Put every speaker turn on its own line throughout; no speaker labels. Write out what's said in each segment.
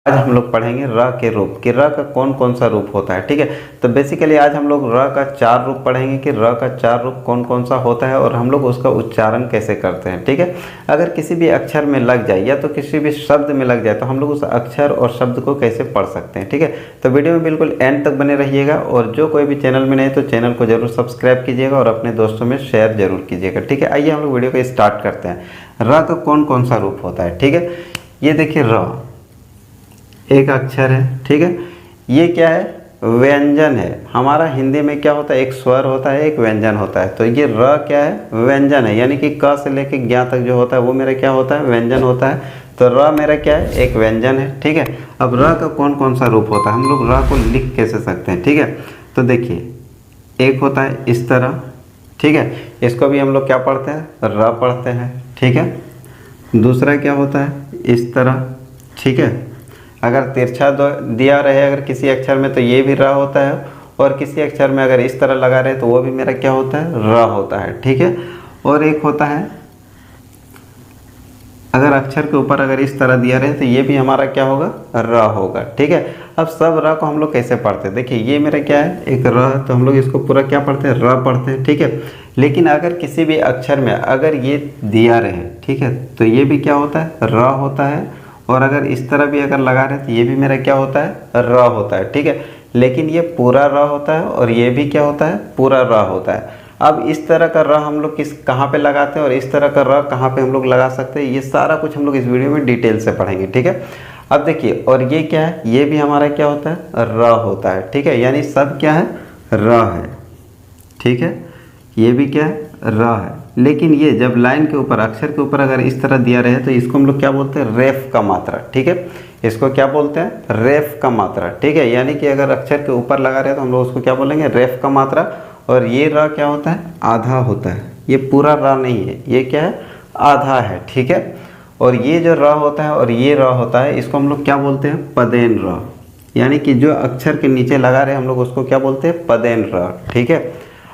आज हम लोग पढ़ेंगे र के रूप कि र का कौन कौन सा रूप होता है। ठीक है, तो बेसिकली आज हम लोग र का 4 रूप पढ़ेंगे कि र का 4 रूप कौन कौन सा होता है और हम लोग उसका उच्चारण कैसे करते हैं। ठीक है, अगर किसी भी अक्षर में लग जाए या तो किसी भी शब्द में लग जाए तो हम लोग उस अक्षर और शब्द को कैसे पढ़ सकते हैं। ठीक है, तो वीडियो में बिल्कुल एंड तक बने रहिएगा और जो कोई भी चैनल में नहीं तो चैनल को जरूर सब्सक्राइब कीजिएगा और अपने दोस्तों में शेयर जरूर कीजिएगा। ठीक है, आइए हम लोग वीडियो को स्टार्ट करते हैं। र का कौन कौन सा रूप होता है। ठीक है, ये देखिए र एक अक्षर है। ठीक है, ये क्या है, व्यंजन है। हमारा हिंदी में क्या होता है, एक स्वर होता है, एक व्यंजन होता है। तो ये र क्या है, व्यंजन है, यानी कि क से लेके ज्ञ तक जो होता है वो मेरा क्या होता है, व्यंजन होता है। तो र मेरा क्या है, एक व्यंजन है। ठीक है, अब र का कौन कौन सा रूप होता है, हम लोग र को लिख कैसे सकते हैं। ठीक है, तो देखिए एक होता है इस तरह। ठीक है, इसको भी हम लोग क्या पढ़ते हैं, र पढ़ते हैं। ठीक है, दूसरा क्या होता है, इस तरह। ठीक है, अगर तिरछा दिया रहे अगर किसी अक्षर में तो ये भी र होता है और किसी अक्षर में अगर इस तरह लगा रहे तो वो भी मेरा क्या होता है, र होता है। ठीक है, और एक होता है अगर अक्षर के ऊपर अगर इस तरह दिया रहे तो ये भी हमारा क्या होगा, र होगा। ठीक है, अब सब र को हम लोग कैसे पढ़ते हैं, देखिए ये मेरा क्या है, एक र, तो हम लोग इसको पूरा क्या पढ़ते हैं, र पढ़ते हैं। ठीक है, लेकिन अगर किसी भी अक्षर में अगर ये दिया रहे, ठीक है, तो ये भी क्या होता है, र होता है। और अगर इस तरह भी अगर लगा रहे तो ये भी मेरा क्या होता है, र होता है। ठीक है, लेकिन ये पूरा र होता है और ये भी क्या होता है, पूरा र होता है। अब इस तरह का र हम लोग कहाँ पे लगाते हैं और इस तरह का र कहाँ पे हम लोग लगा सकते हैं, ये सारा कुछ हम लोग इस वीडियो में डिटेल से पढ़ेंगे। ठीक है, अब देखिए, और ये क्या है, ये भी हमारा क्या होता है, र होता है। ठीक है, यानी सब क्या है, र है। ठीक है, ये भी क्या है, र है। लेकिन ये जब लाइन के ऊपर अक्षर के ऊपर अगर इस तरह दिया रहे तो इसको हम लोग क्या बोलते हैं, रेफ का मात्रा। ठीक है, इसको क्या बोलते हैं, रेफ का मात्रा। ठीक है, यानी कि अगर अक्षर के ऊपर लगा रहे तो हम लोग उसको क्या बोलेंगे, रेफ का मात्रा। और ये र क्या होता है, आधा होता है, ये पूरा र नहीं है, ये क्या है, आधा है। ठीक है, और ये जो र होता है और ये र होता है इसको हम लोग क्या बोलते हैं, पदेन र, यानी कि जो अक्षर के नीचे लगा रहे हम लोग उसको क्या बोलते हैं, पदेन र। ठीक है,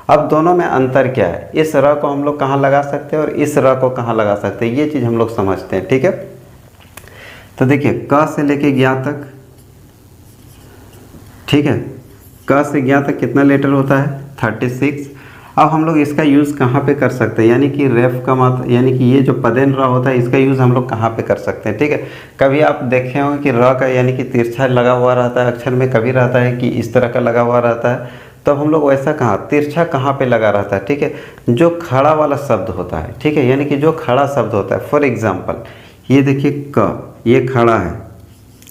अब दोनों में अंतर क्या है, इस र को हम लोग कहाँ लगा सकते हैं और इस र को कहाँ लगा सकते हैं, ये चीज़ हम लोग समझते हैं। ठीक है, तो देखिए क से लेके ज्ञ तक। ठीक है, क से ज्ञ तक कितना लेटर होता है, 36। अब हम लोग इसका यूज़ कहाँ पे कर सकते हैं, यानी कि रेफ का मात्रा, यानी कि ये जो पदेन र होता है इसका यूज़ हम लोग कहाँ पे कर सकते हैं। ठीक है, कभी आप देखे होंगे कि र का यानी कि तिरछा लगा हुआ रहता है अक्षर में, कभी रहता है कि इस तरह का लगा हुआ रहता है। तो हम लोग वैसा कहाँ, तिरछा कहाँ पे लगा रहता है। ठीक है, जो खड़ा वाला शब्द होता है। ठीक है, यानी कि जो खड़ा शब्द होता है, फॉर एग्जाम्पल ये देखिए क, ये खड़ा है।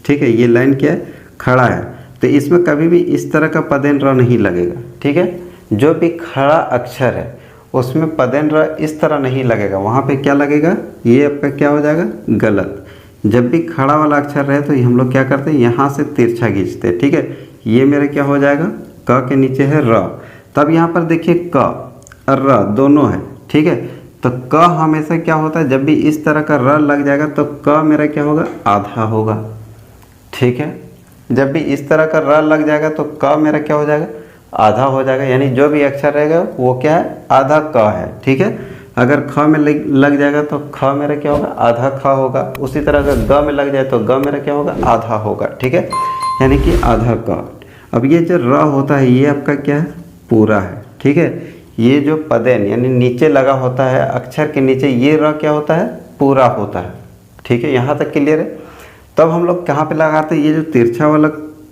ठीक है, ये लाइन क्या है, खड़ा है, तो इसमें कभी भी इस तरह का पदेन र नहीं लगेगा। ठीक है, जो भी खड़ा अक्षर है उसमें पदेन र इस तरह नहीं लगेगा, वहाँ पे क्या लगेगा, ये आपका क्या हो जाएगा, गलत। जब भी खड़ा वाला अक्षर रहे तो हम लोग क्या करते हैं, यहाँ से तिरछा खींचते हैं। ठीक है, ये मेरा क्या हो जाएगा, क के नीचे है र, तब यहाँ पर देखिए क और र दोनों है। ठीक है, तो क हमेशा क्या होता है, जब भी इस तरह का र लग जाएगा तो क मेरा क्या होगा, आधा होगा। ठीक है, जब भी इस तरह का र लग जाएगा तो क मेरा क्या हो जाएगा, आधा हो जाएगा, यानी जो भी अक्षर रहेगा वो क्या है, आधा क है। ठीक है, अगर ख में लग जाएगा तो ख मेरा क्या होगा, आधा ख होगा। उसी तरह अगर ग में लग जाए तो ग मेरा क्या होगा, आधा होगा। ठीक है, यानी कि आधा क। अब ये जो र होता है ये आपका क्या है, पूरा है। ठीक है, ये जो पदेन यानी नीचे लगा होता है अक्षर के नीचे, ये र क्या होता है, पूरा होता है। ठीक है, यहाँ तक क्लियर है। तब हम लोग कहाँ पे लगाते हैं, ये जो तिरछा वाला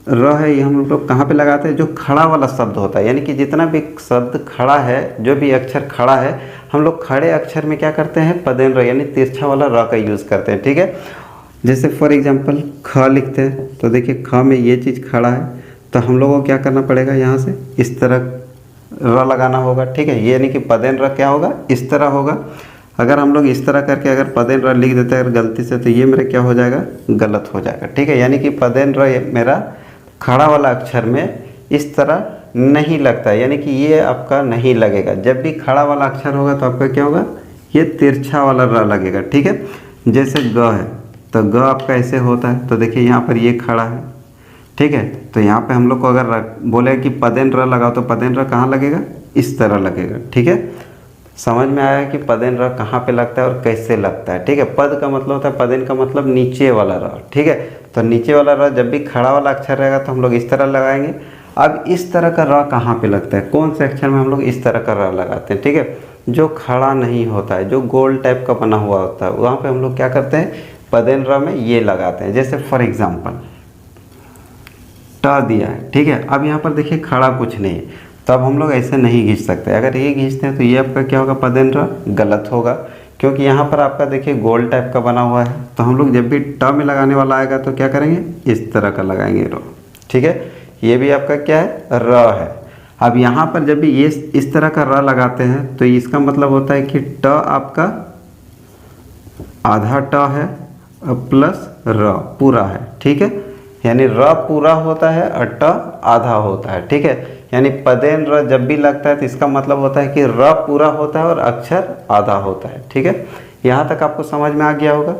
र है ये हम लोग कहाँ पे लगाते हैं, जो खड़ा वाला शब्द होता है, यानी कि जितना भी शब्द खड़ा है, जो भी अक्षर खड़ा है, हम लोग खड़े अक्षर में क्या करते हैं, पदेन र यानी तिरछा वाला र का यूज़ करते हैं। ठीक है, जैसे फॉर एग्जाम्पल ख लिखते हैं तो देखिए ख में ये चीज़ खड़ा है तो हम लोगों को क्या करना पड़ेगा, यहाँ से इस तरह र लगाना होगा। ठीक है, ये यानी कि पदेन र क्या होगा, इस तरह होगा। अगर हम लोग इस तरह करके अगर पदेन र लिख देते हैं अगर गलती से तो ये मेरा क्या हो जाएगा, गलत हो जाएगा। ठीक है, यानी कि पदेन र मेरा खड़ा वाला अक्षर में इस तरह नहीं लगता है, यानी कि ये आपका नहीं लगेगा। जब भी खड़ा वाला अक्षर होगा तो आपका क्या होगा, ये तिरछा वाला र लगेगा। ठीक है, जैसे ग है तो ग आपका ऐसे होता है, तो देखिए यहाँ पर ये खड़ा है। ठीक है, तो यहाँ पे हम लोग को अगर बोले कि पदेन र लगाओ तो पदेन र कहाँ लगेगा, इस तरह लगेगा। ठीक है, समझ में आया कि पदेन र कहाँ पे लगता है और कैसे लगता है। ठीक है, पद का मतलब होता है, पदेन का मतलब नीचे वाला र। ठीक है, तो नीचे वाला र जब भी खड़ा वाला अक्षर रहेगा तो हम लोग इस तरह लगाएंगे। अब इस तरह का र कहाँ पे लगता है, कौन से अक्षर में हम लोग इस तरह का र लगाते हैं, ठीक है, जो खड़ा नहीं होता है, जो गोल टाइप का बना हुआ होता है, वहाँ पे हम लोग क्या करते हैं, पदेन र में ये लगाते हैं। जैसे फॉर एग्जांपल ट दिया है, ठीक है, अब यहाँ पर देखिए खड़ा कुछ नहीं है, तो अब हम लोग ऐसे नहीं खींच सकते। अगर ये खींचते हैं तो ये आपका क्या होगा, पदेन र गलत होगा, क्योंकि यहाँ पर आपका देखिए गोल टाइप का बना हुआ है। तो हम लोग जब भी ट में लगाने वाला आएगा तो क्या करेंगे, इस तरह का लगाएंगे र, ठीक है। ये भी आपका क्या है, र है। अब यहाँ पर जब भी ये इस तरह का र लगाते हैं तो इसका मतलब होता है कि ट आपका आधा ट है प्लस र पूरा है, ठीक है, यानी र पूरा होता है और ट आधा होता है, ठीक है। यानी पदेन र जब भी लगता है तो इसका मतलब होता है कि र पूरा होता है और अक्षर आधा होता है, ठीक है। यहाँ तक आपको समझ में आ गया होगा।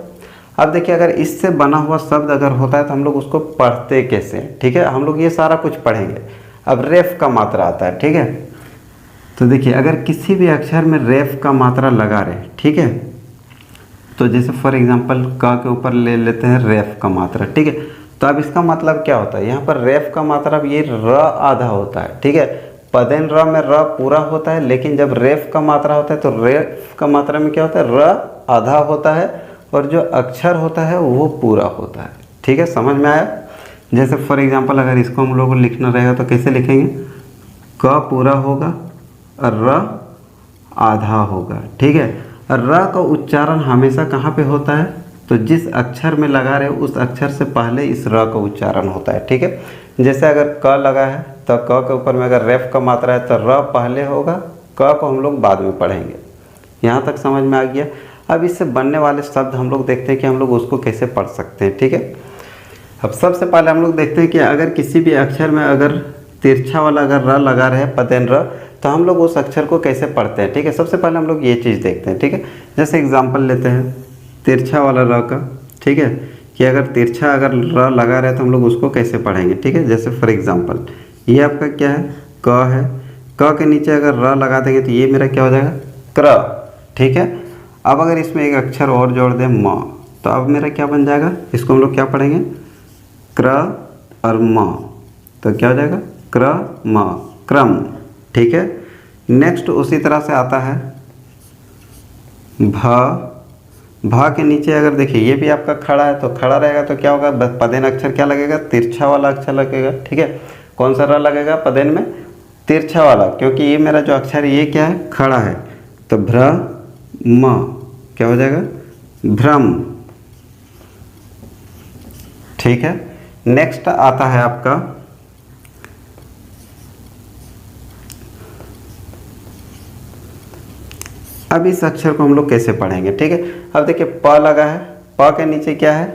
अब देखिए अगर इससे बना हुआ शब्द अगर होता है तो हम लोग उसको पढ़ते कैसे हैं, ठीक है, हम लोग ये सारा कुछ पढ़ेंगे। अब रेफ का मात्रा आता है, ठीक है, तो देखिए अगर किसी भी अक्षर में रेफ का मात्रा लगा रहे, ठीक है, तो जैसे फॉर एग्जांपल क के ऊपर ले लेते हैं रेफ का मात्रा, ठीक है, तो अब इसका मतलब क्या होता है, यहाँ पर रेफ का मात्रा ये र आधा होता है, ठीक है। पदेन र में र पूरा होता है, लेकिन जब रेफ का मात्रा होता है तो रेफ का मात्रा में क्या होता है, र आधा होता है और जो अक्षर होता है वो पूरा होता है, ठीक है, समझ में आया। जैसे फॉर एग्जांपल अगर इसको हम लोगों को लिखना रहेगा तो कैसे लिखेंगे, क पूरा होगा और र आधा होगा, ठीक है। र का उच्चारण हमेशा कहाँ पे होता है, तो जिस अक्षर में लगा रहे उस अक्षर से पहले इस र का उच्चारण होता है, ठीक है। जैसे अगर क लगा है तो क के ऊपर में अगर रेफ का मात्रा है तो र पहले होगा, क को हम लोग बाद में पढ़ेंगे। यहाँ तक समझ में आ गया। अब इससे बनने वाले शब्द हम लोग देखते हैं कि हम लोग उसको कैसे पढ़ सकते हैं, ठीक है। अब सबसे पहले हम लोग देखते हैं कि अगर किसी भी अक्षर में अगर तिरछा वाला अगर र लगा रहे पदेन र, तो हम लोग उस अक्षर को कैसे पढ़ते हैं, ठीक है। सबसे पहले हम लोग ये चीज़ देखते हैं, ठीक है। जैसे एग्जांपल लेते हैं तिरछा वाला र का, ठीक है, कि अगर तिरछा अगर र लगा रहे तो हम लोग उसको कैसे पढ़ेंगे, ठीक है। जैसे फॉर एग्जांपल ये आपका क्या है, क है, क के नीचे अगर र लगा देंगे तो ये मेरा क्या हो जाएगा, क्र, ठीक है। अब अगर इसमें एक अक्षर और जोड़ दें म, तो अब मेरा क्या बन जाएगा, इसको हम लोग क्या पढ़ेंगे, क्र और म, तो क्या हो जाएगा, क्र म, क्रम, ठीक है। नेक्स्ट उसी तरह से आता है भ। भ के नीचे अगर देखिए ये भी आपका खड़ा है, तो खड़ा रहेगा तो क्या होगा, पदेन अक्षर क्या लगेगा, तिरछा वाला अक्षर लगेगा, ठीक है। कौन सा र लगेगा पदेन में, तिरछा वाला, क्योंकि ये मेरा जो अक्षर है ये क्या है, खड़ा है, तो भ्र म क्या हो जाएगा, भ्रम, ठीक है। नेक्स्ट आता है आपका अब इस अक्षर को हम लोग कैसे पढ़ेंगे, ठीक है। अब देखिए प लगा है, प के नीचे क्या है,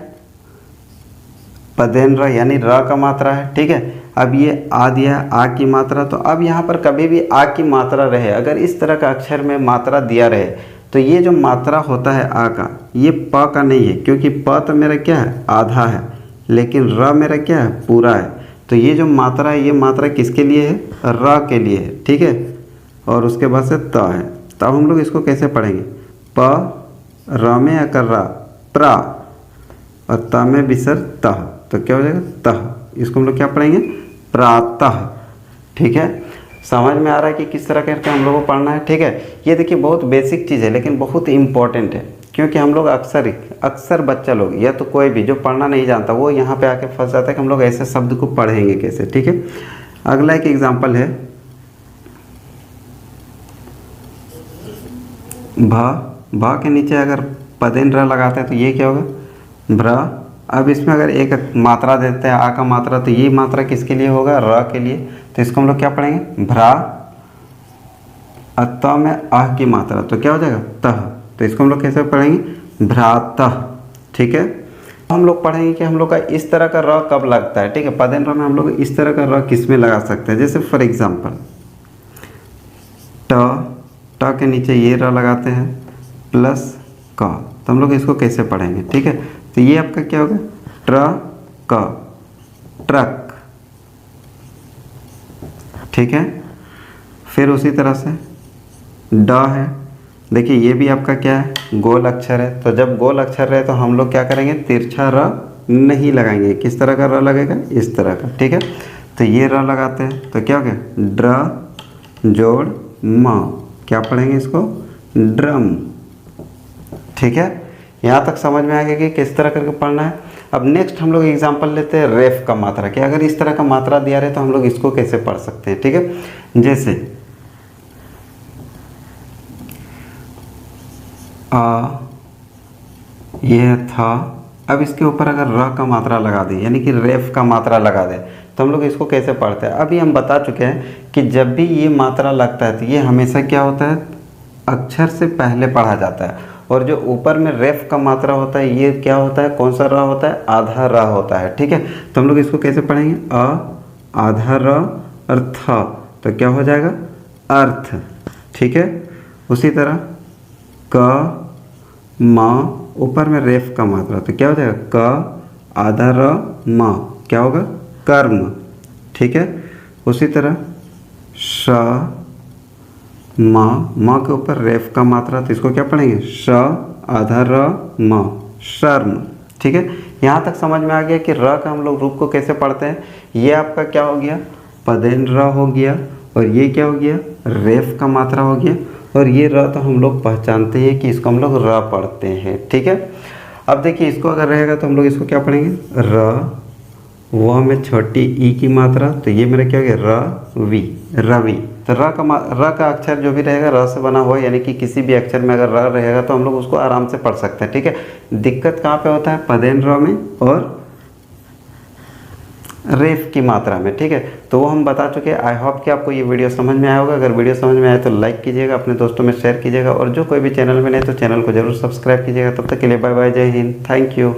पदेन र यानी र का मात्रा है, ठीक है। अब ये आ दिया आ की मात्रा, तो अब यहाँ पर कभी भी आ की मात्रा रहे, अगर इस तरह का अक्षर में मात्रा दिया रहे तो ये जो मात्रा होता है आ का, ये प का नहीं है, क्योंकि प तो मेरा क्या है, आधा है, लेकिन र मेरा क्या है, पूरा है। तो ये जो मात्रा है ये मात्रा किसके लिए है, र के लिए है, ठीक है। और उसके बाद से त है, तो अब हम लोग इसको कैसे पढ़ेंगे, प र में अकर रा, प्रा, और त में बिसर तह, तो क्या हो जाएगा, तह। इसको हम लोग क्या पढ़ेंगे, प्रातः, ठीक है। समझ में आ रहा है कि किस तरह करके हम लोगों को पढ़ना है, ठीक है। ये देखिए बहुत बेसिक चीज़ है लेकिन बहुत इम्पोर्टेंट है, क्योंकि हम लोग अक्सर बच्चा लोग या तो कोई भी जो पढ़ना नहीं जानता वो यहाँ पे आके फंस जाता है कि हम लोग ऐसे शब्द को पढ़ेंगे कैसे, ठीक है। अगला एक एग्जाम्पल है भ के नीचे अगर पदेन र लगाते हैं तो ये क्या होगा, भ्र। अब इसमें अगर एक मात्रा देते हैं आ का मात्रा, तो ये मात्रा किसके लिए होगा, र के लिए, तो इसको हम लोग क्या पढ़ेंगे, भ्रा, त में आह की मात्रा, तो क्या हो जाएगा, तह। तो इसको हम लोग कैसे पढ़ेंगे, भ्रातः, ठीक है। हम लोग पढ़ेंगे कि हम लोग का इस तरह का र कब लगता है, ठीक है। पदेन र में हम लोग इस तरह का र किस में लगा सकते हैं, जैसे फॉर एग्जांपल ट के नीचे ये र लगाते हैं प्लस क, तो हम लोग इसको कैसे पढ़ेंगे, ठीक है। तो ये आपका क्या होगा, ट्र क, ट्रक, ठीक है। फिर उसी तरह से ड है, देखिए ये भी आपका क्या है, गोल अक्षर है, तो जब गोल अक्षर रहे तो हम लोग क्या करेंगे, तिरछा र नहीं लगाएंगे। किस तरह का र लगेगा, इस तरह का, ठीक है। तो ये र लगाते हैं तो क्या हो गया, ड्र जोड़ म, क्या पढ़ेंगे इसको, ड्रम, ठीक है। यहाँ तक समझ में आ गया कि किस तरह करके पढ़ना है। अब नेक्स्ट हम लोग एग्जांपल लेते हैं रेफ का मात्रा कि अगर इस तरह का मात्रा दिया रहे तो हम लोग इसको कैसे पढ़ सकते हैं, ठीक है। जैसे ये था, अब इसके ऊपर अगर र का मात्रा लगा दें यानी कि रेफ का मात्रा लगा दें तो हम लोग इसको कैसे पढ़ते हैं। अभी हम बता चुके हैं कि जब भी ये मात्रा लगता है तो ये हमेशा क्या होता है, अक्षर से पहले पढ़ा जाता है, और जो ऊपर में रेफ का मात्रा होता है ये क्या होता है, कौन सा र होता है, आधा र होता है, ठीक है। तो हम लोग इसको कैसे पढ़ेंगे, आधा र और थ, तो क्या हो जाएगा, अर्थ, ठीक है। उसी तरह क म, ऊपर में रेफ का मात्रा तो क्या हो जाएगा, क आधा र म, क्या होगा, कर्म, ठीक है। उसी तरह श म के ऊपर रेफ का मात्रा तो इसको क्या पढ़ेंगे, श आधा र म, शर्म, ठीक है। यहाँ तक समझ में आ गया कि र का हम लोग रूप को कैसे पढ़ते हैं। ये आपका क्या हो गया, पदेन र हो गया, और ये क्या हो गया, रेफ का मात्रा हो गया, और ये र तो हम लोग पहचानते हैं कि इसको हम लोग र पढ़ते हैं, ठीक है। अब देखिए इसको अगर रहेगा तो हम लोग इसको क्या पढ़ेंगे, र, वह में छोटी ई की मात्रा तो ये मेरा क्या हो गया, रवि, रवि। तो र का अक्षर जो भी रहेगा र से बना हुआ, यानी कि किसी भी अक्षर में अगर र रहेगा तो हम लोग उसको आराम से पढ़ सकते हैं, ठीक है। दिक्कत कहाँ पे होता है, पदेन र में और रेफ की मात्रा में, ठीक है। तो वो हम बता चुके हैं। आई होप कि आपको ये वीडियो समझ में आया होगा। अगर वीडियो समझ में आए तो लाइक कीजिएगा, अपने दोस्तों में शेयर कीजिएगा, और जो कोई भी चैनल में नहीं तो चैनल को जरूर सब्सक्राइब कीजिएगा। तब तक के लिए बाय बाय, जय हिंद, थैंक यू।